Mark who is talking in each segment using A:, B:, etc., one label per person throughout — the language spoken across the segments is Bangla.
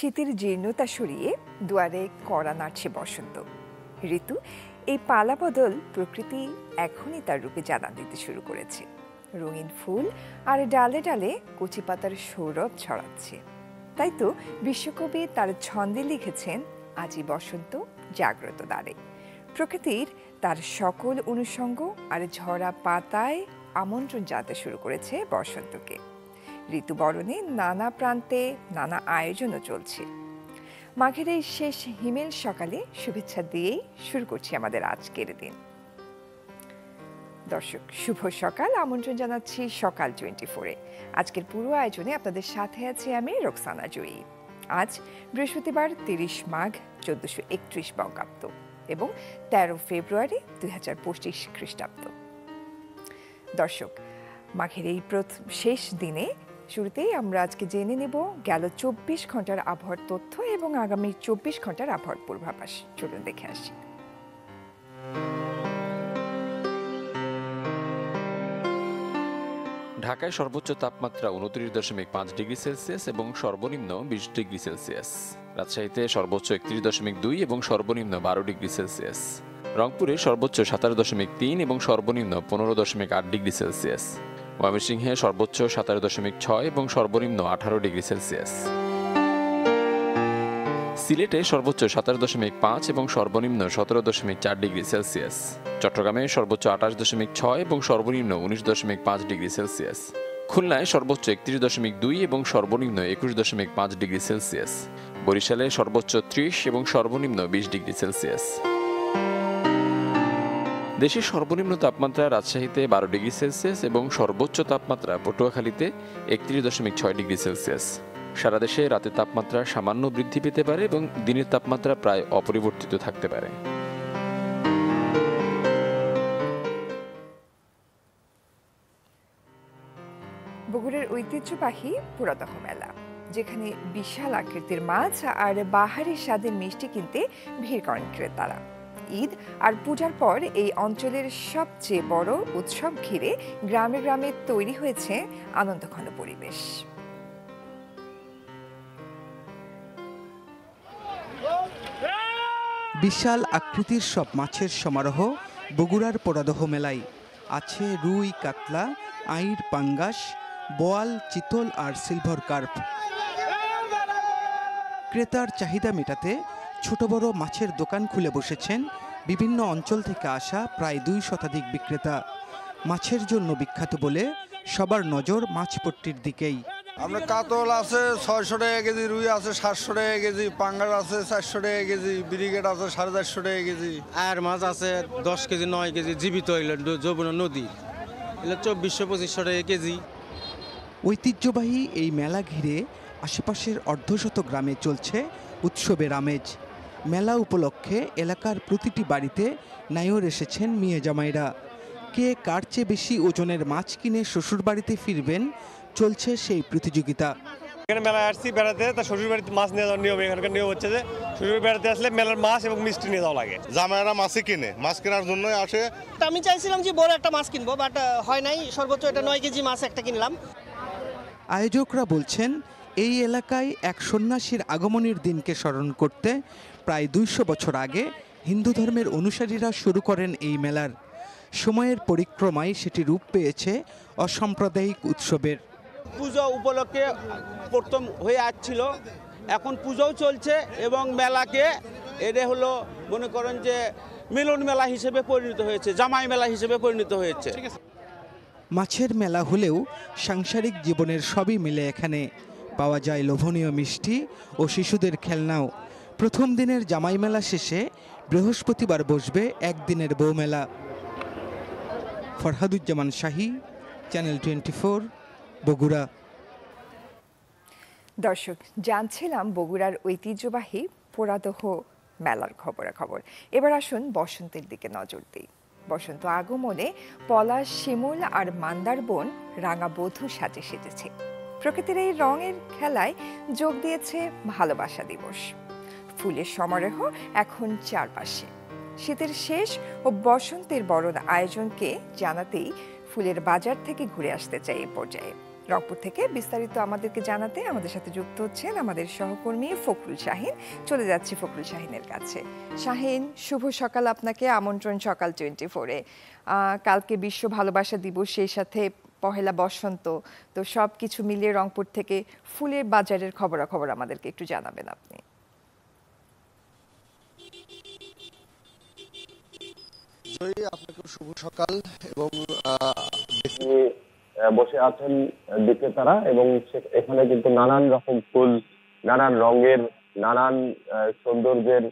A: শীতের জীর্ণতা সরিয়ে দুয়ারে কড়া নাড়ছে বসন্ত ঋতু। এই পালা বদল প্রকৃতি এখনই তার রূপে জানান দিতে শুরু করেছে। রঙিন ফুল আর ডালে ডালে কচি পাতার সৌরভ ছড়াচ্ছে। তাই তো বিশ্বকবি তার ছন্দে লিখেছেন, আজি বসন্ত জাগ্রত দ্বারে। প্রকৃতির তার সকল অনুষঙ্গ আর ঝরা পাতায় আমন্ত্রণ জানাতে শুরু করেছে বসন্তকে। ঋতুবরণে নানা প্রান্তে নানা আয়োজনও চলছে। মাঘের এই শেষ হিমেল সকালে শুভেচ্ছা দিয়েই শুরু করছি আমাদের আজকের দিন। দর্শক, শুভ সকাল। আমন্ত্রণ জানাচ্ছি সকাল 24-এ। আজকের পুরো আয়োজনে আপনাদের সাথে আছি আমি রোকসানা জয়ী। আজ বৃহস্পতিবার 30 মাঘ 1431 বঙ্গাব্দ এবং 13 ফেব্রুয়ারি 2025 খ্রিস্টাব্দ। দর্শক, মাঘের এই শেষ দিনে শুরুতেই আমরা আজকে জেনে নেব গেল 24 ঘন্টার আবহাওয়ার তথ্য এবং আগামী 24 ঘন্টার আবহাওয়ার পূর্বাভাস। চলুন দেখে আসি।
B: ঢাকায় সর্বোচ্চ তাপমাত্রা 29.5 ডিগ্রি সেলসিয়াস এবং সর্বনিম্ন 20 ডিগ্রি সেলসিয়াস। রাজশাহীতে সর্বোচ্চ 31.2 এবং সর্বনিম্ন 12 ডিগ্রি সেলসিয়াস। রংপুরে সর্বোচ্চ 17.3 এবং সর্বনিম্ন 15.8 ডিগ্রি সেলসিয়াস। ময়মনসিংহে সর্বোচ্চ 17.6 এবং সর্বনিম্ন 18 ডিগ্রি সেলসিয়াস। সিলেটে সর্বোচ্চ 17.5 এবং সর্বনিম্ন 17.4 ডিগ্রি সেলসিয়াস। চট্টগ্রামে সর্বোচ্চ 28.6 এবং সর্বনিম্ন 19.5 ডিগ্রি সেলসিয়াস। খুলনায় সর্বোচ্চ 31.2 এবং সর্বনিম্ন 21.5 ডিগ্রি সেলসিয়াস। বরিশালে সর্বোচ্চ 30 এবং সর্বনিম্ন 20 ডিগ্রি সেলসিয়াস। দেশের সর্বনিম্ন তাপমাত্রা রাজশাহীতে 12 ডিগ্রি সেলসিয়াস এবং সর্বোচ্চ তাপমাত্রা পটুয়াখালীতে 31.6 ডিগ্রি সেলসিয়াস। সারা দেশে রাতের তাপমাত্রা সামান্য বৃদ্ধি পেতে পারে এবং দিনের তাপমাত্রা প্রায় অপরিবর্তিত থাকতে পারে।
A: বগুড়ার ঐতিহ্যবাহী পুরাতহ মেলা, যেখানে বিশাল আকৃতির মাছ আর বাহারি স্বাদের মিষ্টি কিনতে ভিড় করেন ক্রেতারা। ঈদ আর পূজার পর এই অঞ্চলের সবচেয়ে বড় উৎসব ঘিরে গ্রামে গ্রামে তৈরি হয়েছে আনন্দঘন পরিবেশ।
C: বিশাল আকৃতির সব মাছের সমারোহ বগুড়ার পোড়াদহ মেলায়। আছে রুই, কাতলা, আইড়, পাঙ্গাস, বোয়াল, চিতল আর সিলভার কার্প। ক্রেতার চাহিদা মেটাতে ছোট বড় মাছের দোকান খুলে বসেছেন বিভিন্ন অঞ্চল থেকে আসা প্রায় 2 শতাধিক বিক্রেতা। মাছের জন্য বিখ্যাত বলে সবার নজর মাছপট্টির দিকেই।
D: আমরা কাতল আছে 600 টাকা কেজি, রুই আছে 700 টাকা কেজি, পাঙ্গাস আছে 400 টাকা কেজি, ব্রিগেড আছে 450 টাকা কেজি।
E: আর মাছ আছে 10 কেজি 9 কেজি জীবিত যমুনা নদী, এগুলো 2400-2500 টাকা কেজি।
C: ঐতিহ্যবাহী এই মেলা ঘিরে আশেপাশের অর্ধশত গ্রামে চলছে উৎসবের আমেজ। মেলা উপলক্ষে এলাকার প্রতিটি বাড়িতে নায়র এসেছেন মেয়ে জামাইরা। কে কার চেয়ে বেশি ওজনের মাছ কিনে শ্বশুর বাড়িতে ফিরবেন, চলছে সেই প্রতিযোগিতা।
F: এখানে মেলায় আসছি বেড়াতে, তা শ্বশুর বাড়িতে মাছ নিয়ে যাওয়ার নিয়ম। এখানকার নিয়ম হচ্ছে যে শ্বশুর বেড়াতে আসলে মেলার মাছ এবং মিষ্টি নিয়ে যাওয়া লাগে।
D: জামাইরা মাছই কিনে, মাছ কেনার জন্যই আসে।
G: আমি চাইছিলাম যে বড় একটা মাছ কিনবো, বাট হয় নাই। সর্বোচ্চ এটা 9 কেজি মাছ একটা কিনলাম।
C: আয়োজকরা বলছেন, এই এলাকায় এক সন্ন্যাসীর আগমনের দিনকে স্মরণ করতে প্রায় 200 বছর আগে হিন্দু ধর্মের অনুসারীরা শুরু করেন এই মেলার। সময়ের পরিক্রমায় সেটি রূপ পেয়েছে অসাম্প্রদায়িক উৎসবের।
E: পুজো উপলক্ষে প্রথম হয়ে আসছিল, এখন পুজোও চলছে এবং মেলাকে এটা হলো মনে করেন যে মিলন মেলা হিসেবে পরিণত হয়েছে, জামাই মেলা হিসেবে পরিণত হয়েছে।
C: মাছের মেলা হলেও সাংসারিক জীবনের সবই মিলে এখানে। পাওয়া যায় লোভনীয় মিষ্টি ও শিশুদের খেলনাও। প্রথম দিনের জামাই মেলা শেষে বৃহস্পতিবার বসবে একদিনের বউ মেলা। ফরহাদুজ্জামান শাহী, চ্যানেল 24, বগুড়া।
A: দর্শক, জানছিলাম বগুড়ার ঐতিহ্যবাহী পোড়াদহ মেলার খবরাখবর। এবার আসুন বসন্তের দিকে নজর দিই। বসন্ত আগমনে পলাশ, শিমুল আর মান্দার বন রাঙা বধূ সাজে সেজেছে। প্রকৃতির এই রঙের খেলায় যোগ দিয়েছে ভালোবাসা দিবস। ফুলের সমারোহ এখন চারপাশে। শীতের শেষ ও বসন্তের বরণ আয়োজনকে জানাতেই ফুলের বাজার থেকে ঘুরে আসতে চাই এ পর্যায়ে। রংপুর থেকে বিস্তারিত আমাদেরকে জানাতে আমাদের সাথে যুক্ত হচ্ছেন আমাদের সহকর্মী ফখরুল শাহিন। চলে যাচ্ছি ফখরুল শাহিনের কাছে। শাহিন, শুভ সকাল আপনাকে, আমন্ত্রণ সকাল 24-এ। কালকে বিশ্ব ভালোবাসা দিবস, সেই সাথে পহেলা বসন্ত, তো সব কিছু মিলিয়ে রংপুর থেকে ফুলের বাজারের খবরাখবর আমাদেরকে একটু জানাবেন আপনি।
H: আপনাকে শুভ সকাল। এবং বসে আছেন বিক্রেতারা এবং এখানে কিন্তু নানান রকম ফুল, নানান রঙের, নানান সৌন্দর্যের,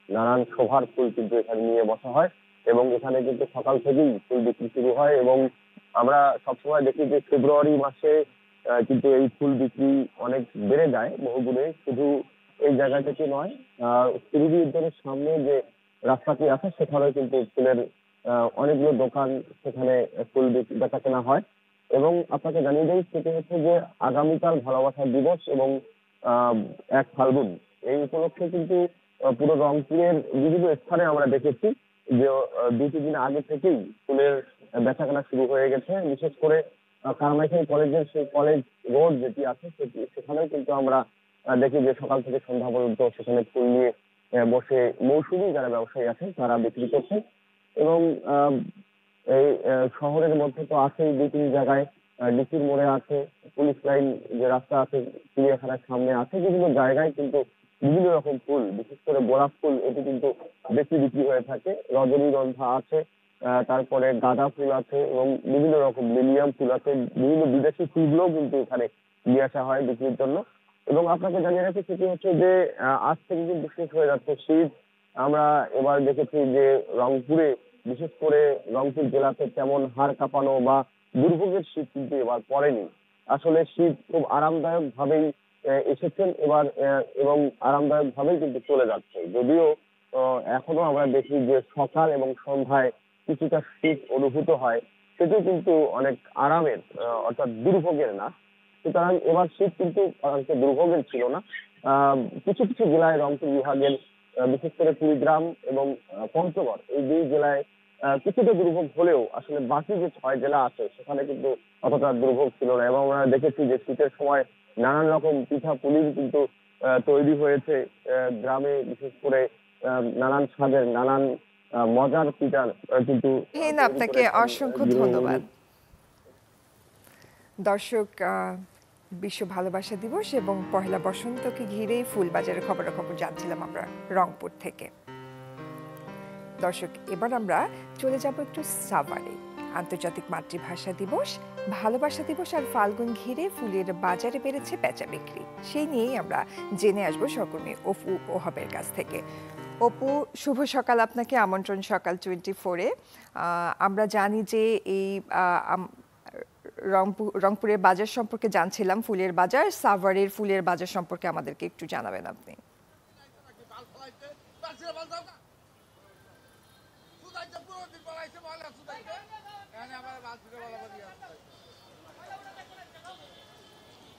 H: নানান শোভার ফুল কিন্তু এখানে নিয়ে বসা হয় এবং এখানে কিন্তু সকাল থেকেই ফুল বিক্রি শুরু হয়। এবং আমরা সবসময় দেখি যে ফেব্রুয়ারি মাসে কিন্তু এই ফুল বিক্রি অনেক বেড়ে যায় বহুগুণে। শুধু এই জায়গা থেকে নয়, সিরিজি উদ্যানের সামনে যে রাস্তাটি আছে সেখানে কিন্তু ফুলের অনেকগুলো দোকান, সেখানে ফুল বেচা কেনা হয়। এবং আপনাকে জানিয়ে দিই, সেটি হচ্ছে যে আগামীকাল ভালোবাসা দিবস এবং 1 ফাল্গুন, এই উপলক্ষে কিন্তু পুরো রংপুরের বিভিন্ন স্থানে আমরা দেখেছি যে 2-3 দিন আগে থেকেই ফুলের বেচা কেনা শুরু হয়ে গেছে। বিশেষ করে কারমাইখালী কলেজের সেই কলেজ রোড যেটি আছে সেখানেও কিন্তু আমরা দেখি যে সকাল থেকে সন্ধ্যা পর্যন্ত সেখানে ফুল নিয়ে বসে মৌসুমী যারা ব্যবসায়ী আছেন তারা বিক্রি করছেন। এবং এই শহরের মধ্যে তো আছেই 2-3 জায়গায়, ডিসির মোড়ে আছে, পুলিশ লাইন যে রাস্তা আছে, চিড়িয়াখানার সামনে আছে, বিভিন্ন জায়গায় কিন্তু বিভিন্ন রকম ফুল, বিশেষ করে গোলাপ ফুল এটি কিন্তু বেশি বিক্রি হয়ে থাকে। রজনীগন্ধা আছে, তারপরে গাঁদা ফুল আছে এবং বিভিন্ন রকম লিলিয়াম ফুল আছে। বিভিন্ন বিদেশি ফুলগুলোও কিন্তু এখানে নিয়ে আসা হয় বিক্রির জন্য। এবং আপনাকে জানিয়ে রাখি সেটি হচ্ছে যে আজ থেকে কিন্তু শেষ হয়ে যাচ্ছে শীত। আমরা এবার দেখেছি যে রংপুরে, বিশেষ করে রংপুর জেলাতে তেমন হাড় কাঁপানো বা দুর্ভোগের শীত কিন্তু এবার পড়েনি। আসলে শীত খুব আরামদায়ক ভাবেই এসেছেন এবার এবং আরামদায়ক ভাবেই কিন্তু চলে যাচ্ছে। যদিও এখনো আমরা দেখি যে সকাল এবং সন্ধ্যায় কিছুটা শীত অনুভূত হয়, সেটিও কিন্তু অনেক আরামের, অর্থাৎ দুর্ভোগের না। সুতরাং এবার শীত কিন্তু দুর্ভোগের ছিল না। কিছু কিছু জেলায় রংপুর বিভাগের, বিশেষ করে কুড়িগ্রাম এবং পঞ্চগড়, এই 2 জেলায় কিছুটা দুর্ভোগ হলেও আসলে বাকি যে 6 জেলা আছে সেখানে কিন্তু অতটা দুর্ভোগ ছিল না। এবং আমরা দেখেছি যে শীতের সময় নানান রকম পিঠা পুলি কিন্তু তৈরি হয়েছে গ্রামে, বিশেষ করে নানান স্বাদের, নানান মজার পিঠা কিন্তু।
A: আপনাকে অসংখ্য ধন্যবাদ। দর্শক, বিশ্ব ভালোবাসা দিবস এবং পহেলা বসন্তকে ঘিরে ফুল বাজারের খবরাখবর জানছিলাম আমরা রংপুর থেকে। দর্শক, এবার আমরা চলে যাব একটু সাভারে। আন্তর্জাতিক মাতৃভাষা দিবস, ভালোবাসা দিবস আর ফাল্গুন ঘিরে ফুলের বাজারে বেড়েছে বেচা বিক্রি। সেই নিয়েই আমরা জেনে আসবো সহকর্মী অপু ওহাবের কাছ থেকে। অপু, শুভ সকাল আপনাকে, আমন্ত্রণ সকাল 24-এ। আমরা জানি যে এই রংপুরের বাজার সম্পর্কে জানছিলাম, ফুলের বাজার, সাভারের ফুলের বাজার সম্পর্কে আমাদেরকে একটু জানাবেন আপনি।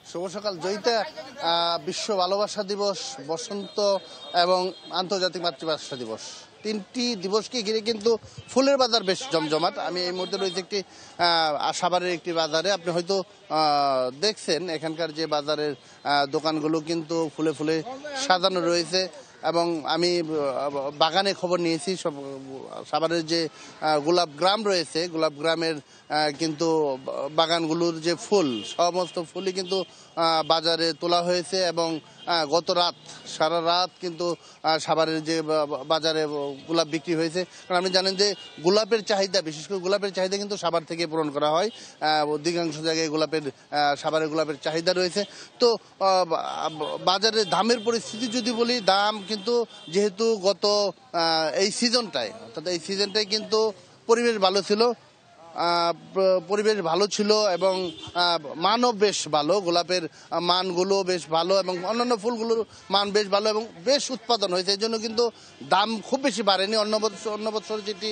I: শুভ সকাল জয়িতা। বিশ্ব ভালোবাসা দিবস, বসন্ত এবং আন্তর্জাতিক মাতৃভাষা দিবস, 3টি দিবসকে ঘিরে কিন্তু ফুলের বাজার বেশ জমজমাট। আমি এই মুহূর্তে রয়েছে একটি সাভারের একটি বাজারে। আপনি হয়তো দেখছেন এখানকার যে বাজারের দোকানগুলো কিন্তু ফুলে ফুলে সাজানো রয়েছে। এবং আমি বাগানে খবর নিয়েছি, সব সাভারের যে গোলাপ গ্রাম রয়েছে, গোলাপ গ্রামের কিন্তু বাগানগুলোর যে ফুল, সমস্ত ফুলই কিন্তু বাজারে তোলা হয়েছে। এবং গত রাত, সারা রাত কিন্তু সাভারের যে বাজারে গোলাপ বিক্রি হয়েছে। কারণ আপনি জানেন যে গোলাপের চাহিদা, বিশেষ করে গোলাপের চাহিদা কিন্তু সাভার থেকে পূরণ করা হয়। অধিকাংশ জায়গায় সাভারের গোলাপের চাহিদা রয়েছে। তো বাজারে দামের পরিস্থিতি যদি বলি, দাম কিন্তু যেহেতু গত এই সিজনটায়, অর্থাৎ এই সিজনটায় কিন্তু পরিবেশ ভালো ছিল এবং মানও বেশ ভালো, গোলাপের মানগুলো বেশ ভালো এবং অন্যান্য ফুলগুলোর মান বেশ ভালো এবং বেশ উৎপাদন হয়েছে। এই জন্য কিন্তু দাম খুব বেশি বাড়েনি। অন্য বছর যেটি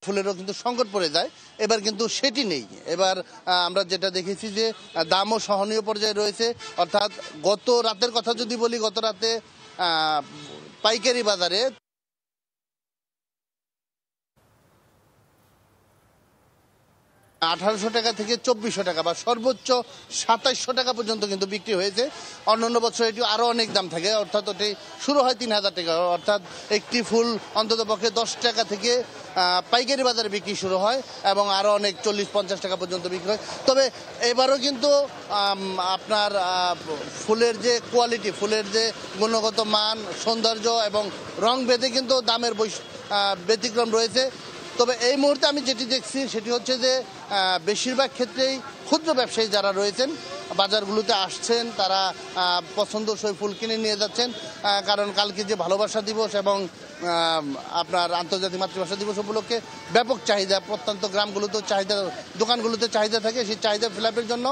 I: ফুলেরও কিন্তু সংকট পড়ে যায়, এবার কিন্তু সেটি নেই। এবার আমরা যেটা দেখেছি যে দামও সহনীয় পর্যায়ে রয়েছে। অর্থাৎ গত রাতের কথা যদি বলি, গত রাতে পাইকারি বাজারে 1800 টাকা থেকে 2400 টাকা বা সর্বোচ্চ 2700 টাকা পর্যন্ত কিন্তু বিক্রি হয়েছে। অন্যান্য বছর এটি আরও অনেক দাম থাকে, অর্থাৎ ওটি শুরু হয় 3000 টাকা, অর্থাৎ একটি ফুল অন্ততপক্ষে 10 টাকা থেকে পাইকারি বাজারে বিক্রি শুরু হয় এবং আরও অনেক 40-50 টাকা পর্যন্ত বিক্রি হয়। তবে এবারও কিন্তু আপনার ফুলের যে কোয়ালিটি, ফুলের যে গুণগত মান, সৌন্দর্য এবং রং ভেদে কিন্তু দামের ব্যতিক্রম রয়েছে। তবে এই মুহূর্তে আমি যেটি দেখছি সেটি হচ্ছে যে বেশিরভাগ ক্ষেত্রেই ক্ষুদ্র ব্যবসায়ী যারা রয়েছেন বাজারগুলোতে আসছেন, তারা পছন্দসই ফুল কিনে নিয়ে যাচ্ছেন, কারণ কালকে যে ভালোবাসা দিবস এবং আপনার আন্তর্জাতিক মাতৃভাষা দিবস উপলক্ষে ব্যাপক চাহিদা, প্রত্যন্ত গ্রামগুলোতেও চাহিদা, দোকানগুলোতে চাহিদা থাকে, সেই চাহিদা ফিলাপের জন্য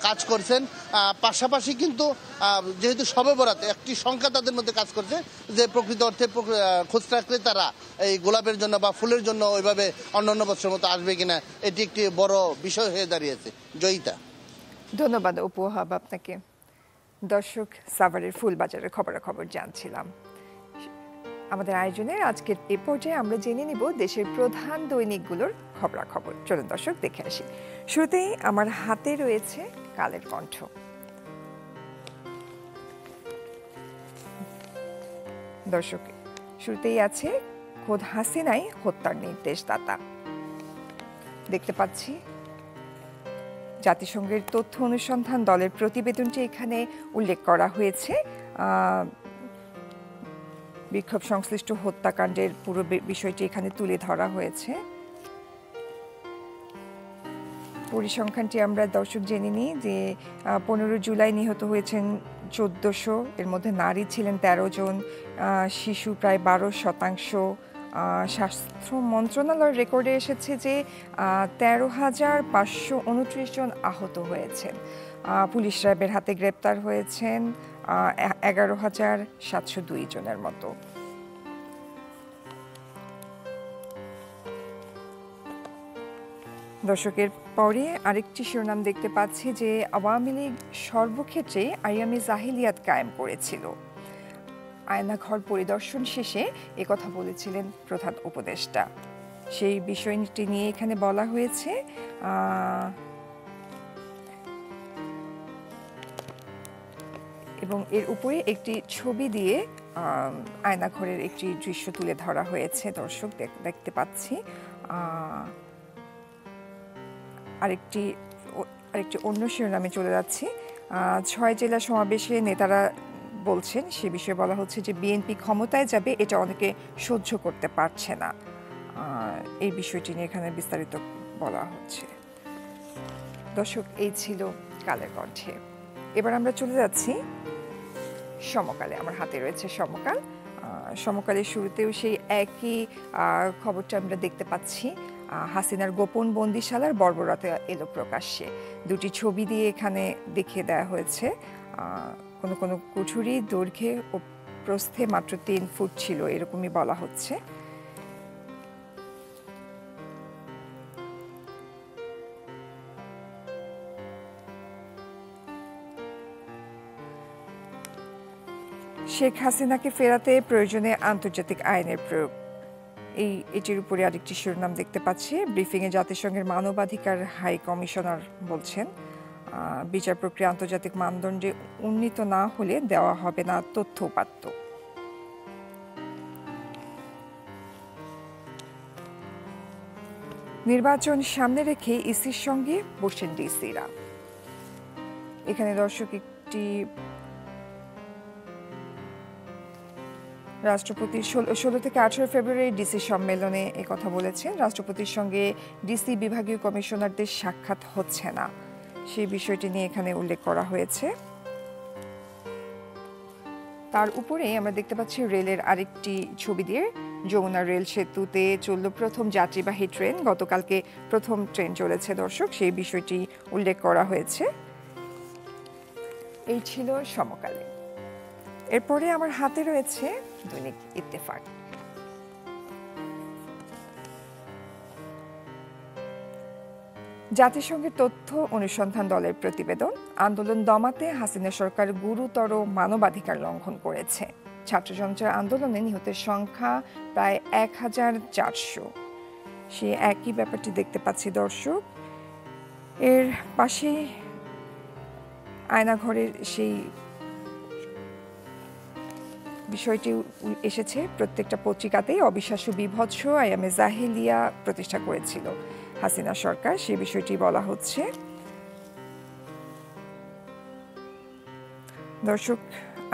I: কাজ করছেন। পাশাপাশি কিন্তু যেহেতু শবে বরাত একটি সংখ্যা তাদের মধ্যে কাজ করছে যে প্রকৃত অর্থে খুচরা ক্রেতারা এই গোলাপের জন্য বা ফুলের জন্য ওইভাবে অন্যান্য বছরের মতো আসবে কিনা, এটি একটি বড় বিষয় হয়ে দাঁড়িয়েছে। জয়িতা,
A: ধন্যবাদ অপু ওহাব আপনাকে। দর্শক, সাভারের ফুল বাজারের খবরাখবর জানছিলাম। আমাদের আয়োজনের আজকের এ পর্যায়ে আমরা জেনে নিব দেশের প্রধান দৈনিকগুলোর খবরাখবর। চলুন দর্শক দেখে আসি। শুরুতেই আমার হাতে রয়েছে কালের কণ্ঠ। দর্শক, শুরুতেই আছে খোদ হাসিনাই হত্যার নির্দেশদাতা। দেখতে পাচ্ছি জাতিসংঘের তথ্য অনুসন্ধান দলের প্রতিবেদনটি এখানে উল্লেখ করা হয়েছে। বিক্ষোভ সংশ্লিষ্ট হত্যাকাণ্ডের পুরো বিষয়টি এখানে তুলে ধরা হয়েছে। পরিসংখ্যানটি আমরা দর্শক জেনে নিই যে 15 জুলাই নিহত হয়েছেন 1400, এর মধ্যে নারী ছিলেন 13 জন, শিশু প্রায় 12%। স্বাস্থ্য মন্ত্রণালয়ের রেকর্ডে এসেছে যে 13,529 জন আহত হয়েছেন। পুলিশ র্যাবের হাতে গ্রেপ্তার হয়েছেন 11,702 জনের মতো। দর্শকের পরে আরেকটি শিরোনাম দেখতে পাচ্ছি যে আওয়ামী লীগ সর্বক্ষেত্রে আইয়ামী জাহিলিয়াত কায়েম করেছিল। আয়নাঘর পরিদর্শন শেষে একথা বলেছিলেন প্রধান উপদেষ্টা। সেই বিষয়টি নিয়ে এখানে বলা হয়েছে এবং এর উপরে একটি ছবি দিয়ে আয়নাঘরের একটি দৃশ্য তুলে ধরা হয়েছে। দর্শক দেখতে পাচ্ছি। আরেকটি অন্য শিরোনামে চলে যাচ্ছি। 6 জেলা সমাবেশে নেতারা বলছেন, সে বিষয়ে বলা হচ্ছে যে বিএনপি ক্ষমতায় যাবে, এটা অনেকে সহ্য করতে পারছে না। এই বিষয়টি নিয়ে এখানে বিস্তারিত বলা হচ্ছে। দর্শক, এই ছিল কালের কণ্ঠে। এবার আমরা চলে যাচ্ছি সমকালে। আমার হাতে রয়েছে সমকাল। সমকালের শুরুতেও সেই একই খবরটা আমরা দেখতে পাচ্ছি। হাসিনার গোপন বন্দিশালার বর্বরতা এলো প্রকাশ্যে। দুটি ছবি দিয়ে এখানে দেখিয়ে দেওয়া হয়েছে। কোনো কোনো কুঠুরি দৈর্ঘ্যে ও প্রস্থে মাত্র 3 ফুট ছিল, এরকমই বলা হচ্ছে। শেখ হাসিনাকে ফেরাতে প্রয়োজনে আন্তর্জাতিক আইনের প্রয়োগ, এটির উপরে আরেকটি শিরোনাম দেখতে পাচ্ছি। ব্রিফিংয়ে জাতিসংঘের মানবাধিকার হাই কমিশনার বলছেন, বিচার প্রক্রিয়া আন্তর্জাতিক মানদণ্ডে উন্নীত না হলে দেওয়া হবে না তথ্য উপাত্ত। নির্বাচন সামনে রেখে ইসির সঙ্গে বসেন ডিসিরা। এখানে দর্শক একটি রাষ্ট্রপতি 16 থেকে 18 ফেব্রুয়ারি ডিসি সম্মেলনে কথা বলেছেন। রাষ্ট্রপতির সঙ্গে ডিসি বিভাগীয় কমিশনারদের সাক্ষাৎ হচ্ছে না, সেই বিষয়টি নিয়ে এখানে উল্লেখ করা হয়েছে। তার উপরে আমরা দেখতে পাচ্ছি রেলের আরেকটি ছবি দিয়ে যমুনা রেল সেতুতে চলল প্রথম যাত্রীবাহী ট্রেন। গতকালকে প্রথম ট্রেন চলেছে দর্শক, সেই বিষয়টি উল্লেখ করা হয়েছে। এই ছিল সমকালে। এরপরে আমার হাতে রয়েছে দৈনিক ইত্তেফাক। জাতিসংঘের তথ্য অনুসন্ধান দলের প্রতিবেদন, আন্দোলন দমাতে হাসিনা সরকার গুরুতর মানবাধিকার লঙ্ঘন করেছে। ছাত্র জনতার আন্দোলনে নিহতের সংখ্যা প্রায় 1400। সে একই ব্যাপারটি দেখতে পাচ্ছি দর্শক। এর পাশে আয়নাঘরের সেই বিষয়টি এসেছে প্রত্যেকটা পত্রিকাতেই। অবিশ্বাস্য বিভৎস আইয়ামে জাহেলিয়া প্রতিষ্ঠা করেছিল হাসিনা সরকার, সেই বিষয়টি বলা হচ্ছে। দর্শক,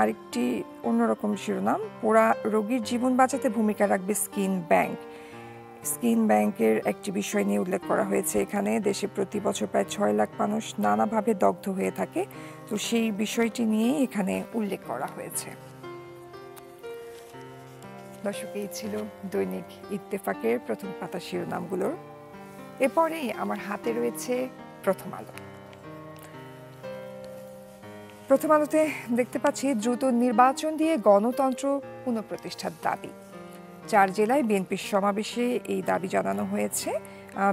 A: আরেকটি অন্যরকম শিরোনাম, পোড়া রোগীর জীবন বাঁচাতে ভূমিকা রাখবে স্কিন ব্যাংক। স্কিন ব্যাংকের একটি বিষয় নিয়ে উল্লেখ করা হয়েছে এখানে। দেশে প্রতি বছর প্রায় 6 লাখ মানুষ নানাভাবে দগ্ধ হয়ে থাকে, তো সেই বিষয়টি নিয়েই এখানে উল্লেখ করা হয়েছে। দর্শক, এই ছিল দৈনিক ইত্তেফাকের প্রথম পাতা শিরোনামগুলোর। এরপরেই আমার হাতে রয়েছে প্রথম আলো। প্রথম আলোতে দেখতে পাচ্ছি, দ্রুত নির্বাচন দিয়ে গণতন্ত্র পুনঃপ্রতিষ্ঠার দাবি। 4 জেলায় বিএনপির সমাবেশে এই দাবি জানানো হয়েছে।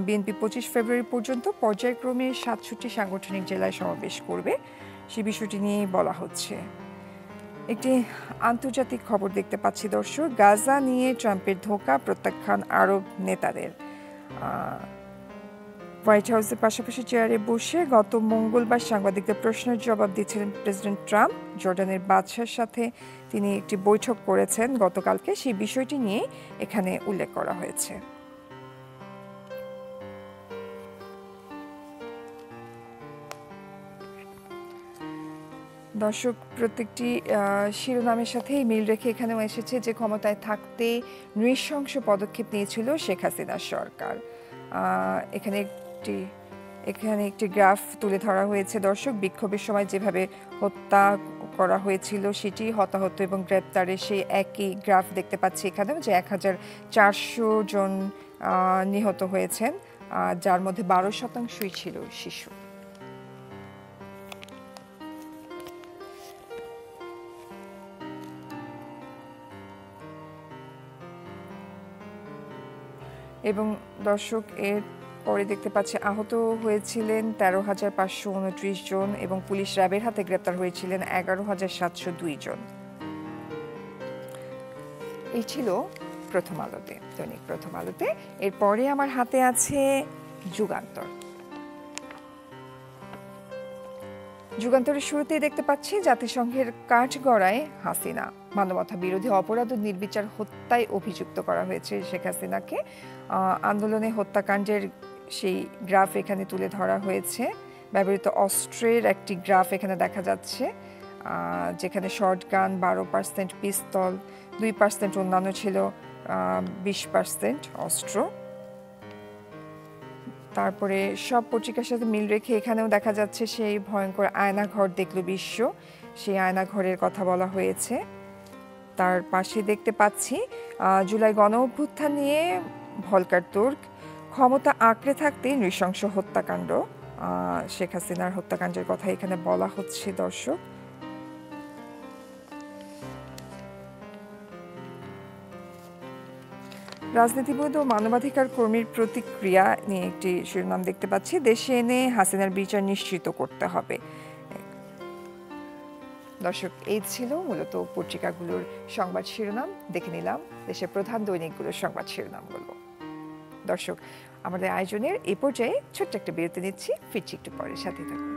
A: বিএনপি 25 ফেব্রুয়ারি পর্যন্ত পর্যায়ক্রমে 67 সাংগঠনিক জেলায় সমাবেশ করবে, সে বিষয়টি নিয়েই বলা হচ্ছে। একটি আন্তর্জাতিক খবর দেখতে পাচ্ছি দর্শক, গাজা নিয়ে ট্রাম্পের ধোঁকা প্রত্যাখ্যান আরব নেতাদের। হোয়াইট হাউসের পাশাপাশি চেয়ারে বসে গত মঙ্গলবার সাংবাদিকদের প্রশ্নের জবাব দিচ্ছিলেন প্রেসিডেন্ট ট্রাম্প। জর্ডানের বাদশার সাথে তিনি একটি বৈঠক করেছেন গতকালকে, সেই বিষয়টি নিয়ে এখানে উল্লেখ করা হয়েছে। দর্শক, প্রত্যেকটি শিরোনামের সাথেই মিল রেখে এখানেও এসেছে যে ক্ষমতায় থাকতে নৃশংস পদক্ষেপ নিয়েছিল শেখ হাসিনা সরকার। এখানে একটি গ্রাফ তুলে ধরা হয়েছে দর্শক, বিক্ষোভের সময় যেভাবে হত্যা করা হয়েছিল সেটি হতাহত এবং গ্রেপ্তারের সেই একই গ্রাফ দেখতে পাচ্ছি এখানেও, যে 1400 জন নিহত হয়েছেন, যার মধ্যে 12% ছিল শিশু। এবং দর্শক, এর পরে দেখতে পাচ্ছি আহত হয়েছিলেন 13,529 জন এবং পুলিশ র্যাবের হাতে গ্রেপ্তার হয়েছিলেন 11,702 জন। এই ছিল প্রথম আলোতে, দৈনিক প্রথম আলোতে। এরপরে আমার হাতে আছে যুগান্তর। যুগান্তরের শুরুতেই দেখতে পাচ্ছি, জাতিসংঘের কাঠগড়ায় হাসিনা, মানবতা বিরোধী অপরাধ ও নির্বিচার হত্যায় অভিযুক্ত করা হয়েছে শেখ হাসিনাকে। আন্দোলনে হত্যাকাণ্ডের সেই গ্রাফ এখানে তুলে ধরা হয়েছে। ব্যবহৃত অস্ত্রের একটি গ্রাফ এখানে দেখা যাচ্ছে, যেখানে শর্টগান 12%, পিস্তল 2%, অন্যান্য ছিল 20% অস্ত্র। তারপরে সব পত্রিকার সাথে মিল রেখে এখানেও দেখা যাচ্ছে সেই ভয়ঙ্কর আয়নাঘর দেখল বিশ্ব, সেই আয়নাঘরের কথা বলা হয়েছে। তার পাশে দেখতে পাচ্ছি জুলাই গণ অভ্যুত্থান নিয়ে ভলকার তুর্ক, ক্ষমতা আঁকড়ে থাকতে নৃশংস হত্যাকাণ্ড, শেখ হাসিনার হত্যাকাণ্ডের কথা এখানে বলা হচ্ছে দর্শক। রাজনীতিবিদ ও মানবাধিকার কর্মীর প্রতিক্রিয়া নিয়ে একটি শিরোনাম দেখতে পাচ্ছি, দেশে এনে হাসিনার বিচার নিশ্চিত করতে হবে। দর্শক, এই ছিল মূলত পত্রিকাগুলোর সংবাদ শিরোনাম। দেখে নিলাম দেশের প্রধান দৈনিকগুলোর সংবাদ শিরোনামগুলো। দর্শক, আমাদের আয়োজনের এই পর্যায়ে ছোট্ট একটা বিরতি নিচ্ছি, ফিরছি একটু পরে, সাথে থাকুন।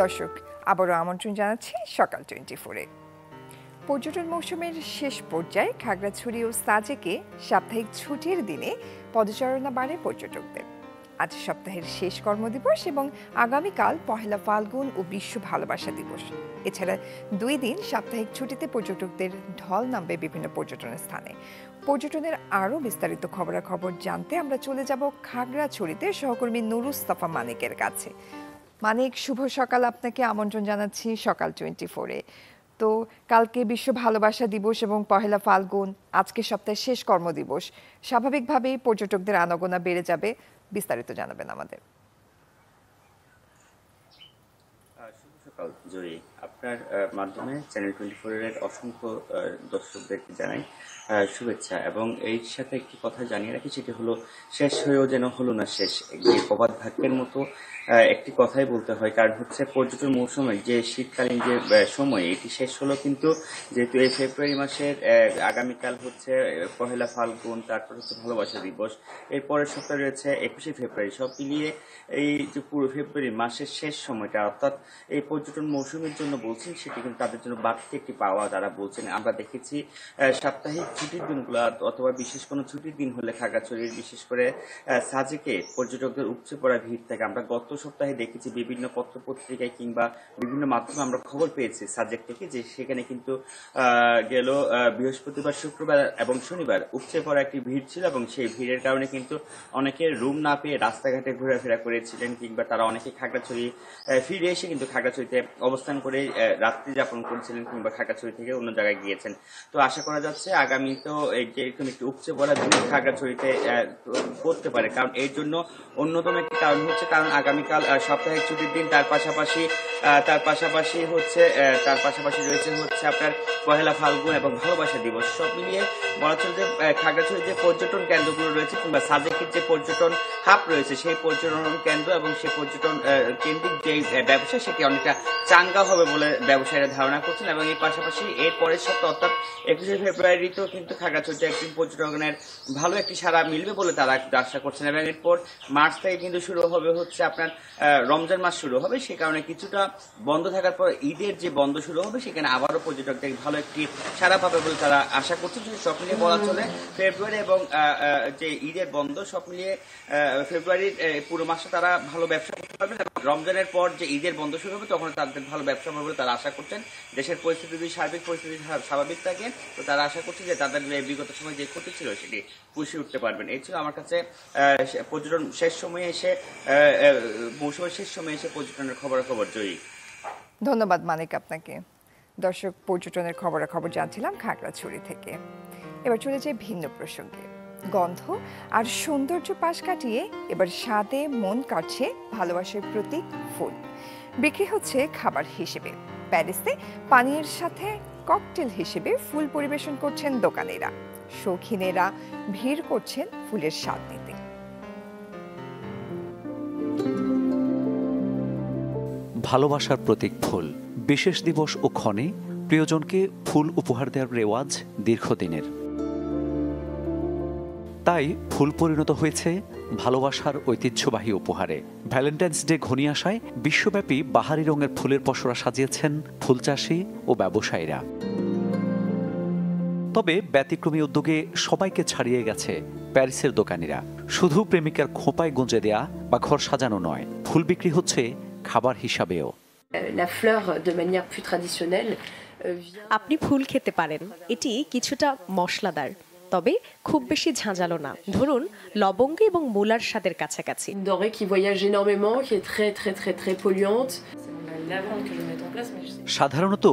A: দর্শক, আবারও আমন্ত্রণ জানাচ্ছি সকাল 24-এ। পর্যটন মৌসুমের শেষ পর্যায়ে খাগড়াছড়ি ও সাজেকে সাপ্তাহিক ছুটির দিনে পদচারণা বাড়ে পর্যটকদের। আজ সপ্তাহের শেষ কর্মদিবস এবং আগামীকাল পহেলা ফাল্গুন ও বিশ্ব ভালোবাসা দিবস। এছাড়া 2 দিন সাপ্তাহিক ছুটিতে পর্যটকদের ঢল নামবে বিভিন্ন পর্যটনের স্থানে। পর্যটনের আরও বিস্তারিত খবরাখবর জানতে আমরা চলে যাব খাগড়াছড়িতে সহকর্মী নুরুস্তফা মানিকের কাছে। মানিক, শুভ সকাল, আপনাকে আমন্ত্রণ জানাচ্ছি সকাল 24-এ। তো কালকে বিশ্ব ভালোবাসা দিবস এবং পহেলা ফাল্গুন, আজকে সপ্তাহের শেষ কর্মদিবস, স্বাভাবিকভাবেই পর্যটকদের আনাগোনা বেড়ে যাবে, বিস্তারিত জানাবেন আমাদের।
J: শুভ সকাল জয়ী, আপনার মাধ্যমে চ্যানেল 24 এর অসংখ্য দর্শকদেরকে জানাই শুভেচ্ছা এবং এর সাথে একটি কথা জানিয়ে রাখি, সেটি হলো শেষ হয়েও যেন হলো না শেষ, এই প্রবাদ বাক্যের মতো একটি কথাই বলতে হয়। কারণ হচ্ছে পর্যটন মৌসুমে যে শীতকালীন যে সময় এটি শেষ হলো, কিন্তু যেহেতু এই ফেব্রুয়ারি মাসের আগামীকাল হচ্ছে পহেলা ফাল্গুন, তারপর হচ্ছে ভালোবাসা দিবস, এর পরের সপ্তাহে রয়েছে 21শে ফেব্রুয়ারি, সব মিলিয়ে এই যে পুরো ফেব্রুয়ারি মাসের শেষ সময়টা অর্থাৎ এই পর্যটন মৌসুমের জন্য বলছেন, সেটি কিন্তু তাদের জন্য বাড়তি একটি পাওয়া তারা বলছেন। আমরা দেখেছি সাপ্তাহিক ছুটির দিনগুলো অথবা বিশেষ কোনো ছুটির দিন হলে খাগড়াছড়ির বিশেষ করে সাজেকে পর্যটকদের উপচে পড়া ভিড় থাকে। আমরা গত সপ্তাহে দেখেছি বিভিন্ন পত্র পত্রিকায় কিংবা বিভিন্ন মাধ্যমে আমরা খবর পেয়েছি সাজেক থেকে, যে সেখানে কিন্তু গেল বৃহস্পতিবার, শুক্রবার এবং শনিবার উপচে পড়া একটি ভিড় ছিল এবং সেই ভিড়ের কারণে কিন্তু অনেকে রুম না পেয়ে রাস্তাঘাটে ঘোরাফেরা করেছিলেন, কিংবা তারা অনেকে খাগড়াছড়ি ফিরে এসে কিন্তু খাগড়াছড়িতে অবস্থান করে রাত্রি যাপন করেছিলেন কিংবা খাগড়াছড়ি থেকে অন্য জায়গায় গিয়েছেন। তো আশা করা যাচ্ছে আগামী তো এরকম একটি উপচে পড়া ভিড় খাগড়াছড়িতে করতে পারে, কারণ এর জন্য অন্যতম একটি কারণ হচ্ছে কারণ আগামীকাল সাপ্তাহিক ছুটির দিন, তার পাশাপাশি রয়েছে হচ্ছে আপনার পহেলা ফাল্গুন এবং ভালোবাসা দিবস। সব মিলিয়ে বলা চলে যে খাগড়াছড়ির যে পর্যটন কেন্দ্রগুলো রয়েছে কিংবা সাজেকের যে পর্যটন হাব রয়েছে, সেই পর্যটন কেন্দ্র এবং সেই পর্যটন কেন্দ্রিক যে ব্যবসা, সেটি অনেকটা চাঙ্গা হবে বলে ব্যবসায়ীরা ধারণা করছেন। এবং এর পাশাপাশি এর পরের সপ্তাহ অর্থাৎ 21শে ফেব্রুয়ারিতেও কিন্তু খাগড়াছড়িতে একটি পর্যটনের ভালো একটি সাড়া মিলবে বলে তারা আশা করছেন। এবং এরপর মার্চ থেকে কিন্তু শুরু হবে হচ্ছে আপনার রমজান মাস শুরু হবে, সে কারণে কিছুটা বন্ধ থাকার পর ঈদের যে বন্ধ শুরু হবে, সেখানে আবারও পর্যটকদের ভালো একটি সাড়া পাবে বলে তারা আশা করছেন। সব মিলিয়ে বলা চলে ফেব্রুয়ারি এবং যে ঈদের বন্ধ, সব মিলিয়ে ফেব্রুয়ারির পুরো মাসে তারা ভালো ব্যবসা করতে পারবেন এবং রমজানের পর যে ঈদের বন্ধ শুরু হবে তখন তাদের ভালো ব্যবসা হবে বলে তারা আশা করছেন। দেশের পরিস্থিতি যদি সার্বিক পরিস্থিতি স্বাভাবিক থাকে, তো তারা আশা করছে যে তাদের বিগত সময় যে ক্ষতি ছিল সেটি পুষিয়ে উঠতে পারবেন। এই ছিল আমার কাছে পর্যটন শেষ সময়ে এসে মৌসুমের শেষ সময়ে এসে পর্যটনের খবরাখবর জয়ী।
A: ধন্যবাদ মানিক আপনাকে। দর্শক, পর্যটনের খবরাখবর জানছিলাম খাগড়াছড়ি থেকে। এবার চলে যায় ভিন্ন প্রসঙ্গে। গন্ধ আর সৌন্দর্য পাশ কাটিয়ে এবার স্বাদে মন কাটছে ভালোবাসার প্রতীক ফুল। বিক্রি হচ্ছে খাবার হিসেবে। প্যারিসে পানীয়ের সাথে ককটেল হিসেবে ফুল পরিবেশন করছেন দোকানিরা। শৌখিনেরা ভিড় করছেন ফুলের স্বাদ নিতে।
K: ভালোবাসার প্রতীক ফুল। বিশেষ দিবস ও ক্ষণে প্রিয়জনকে ফুল উপহার দেওয়ার রেওয়াজ দীর্ঘদিনের। তাই ফুল পরিণত হয়েছে ভালোবাসার ঐতিহ্যবাহী উপহারে। ভ্যালেন্টাইন্স ডে ঘনিয়ে আসায় বিশ্বব্যাপী বাহারি রঙের ফুলের পসরা সাজিয়েছেন ফুলচাষী ও ব্যবসায়ীরা। তবে ব্যতিক্রমী উদ্যোগে সবাইকে ছাড়িয়ে গেছে প্যারিসের দোকানিরা। শুধু প্রেমিকার খোঁপায় গুঁজে দেয়া বা ঘর সাজানো নয়, ফুল বিক্রি হচ্ছে খাবার হিসাবেও।
L: আপনি ফুল খেতে পারেন, এটি কিছুটা মশলাদার, তবে খুব বেশি ঝাঁঝালো না। ধরুন লবঙ্গ এবং মূলার স্বাদের কাছাকাছি।
K: সাধারণত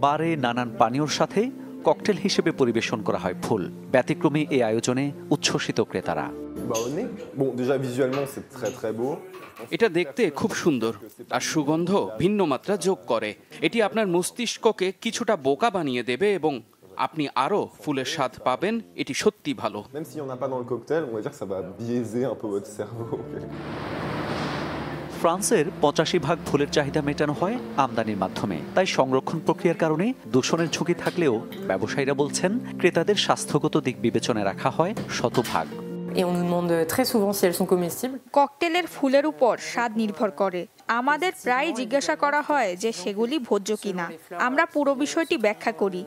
K: বারে নানান পানীয়র সাথে ককটেল হিসেবে পরিবেশন করা হয় ফুল। ব্যতিক্রমী এই আয়োজনে উচ্ছ্বসিত ক্রেতারা।
M: এটা দেখতে খুব সুন্দর আর সুগন্ধ ভিন্ন মাত্রা যোগ করে। এটি আপনার মস্তিষ্ককে কিছুটা বোকা বানিয়ে দেবে এবং আপনি আরো ফুলের স্বাদ পাবেন। এটি সত্যি ভালো।
K: ফ্রান্সের 85% ফুলের চাহিদা মেটানো হয় আমদানির মাধ্যমে। তাই সংরক্ষণ প্রক্রিয়ার কারণে দূষণের ঝুঁকি থাকলেও ব্যবসায়ীরা বলছেন ক্রেতাদের স্বাস্থ্যগত দিক বিবেচনায় রাখা হয় শতভাগ।
N: ককটেলের ফুলের উপর স্বাদ নির্ভর করে। আমাদের প্রায় জিজ্ঞাসা করা হয় যে সেগুলি ভোজ্য কিনা। আমরা পুরো বিষয়টি ব্যাখ্যা করি।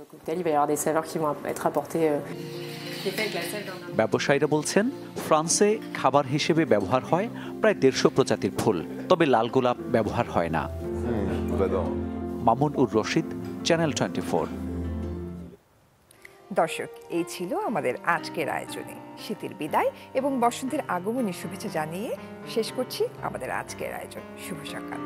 K: ব্যবসায়ীরা বলছেন ফ্রান্সে খাবার হিসেবে ব্যবহার হয় প্রায় 150 প্রজাতির ফুল, তবে লাল গোলাপ ব্যবহার হয় না। মামুন উর রশিদ, চ্যানেল 24।
A: দর্শক, এই ছিল আমাদের আজকের আয়োজনে। শীতের বিদায় এবং বসন্তের আগমনের শুভেচ্ছা জানিয়ে শেষ করছি আমাদের আজকের আয়োজন। শুভ সকাল।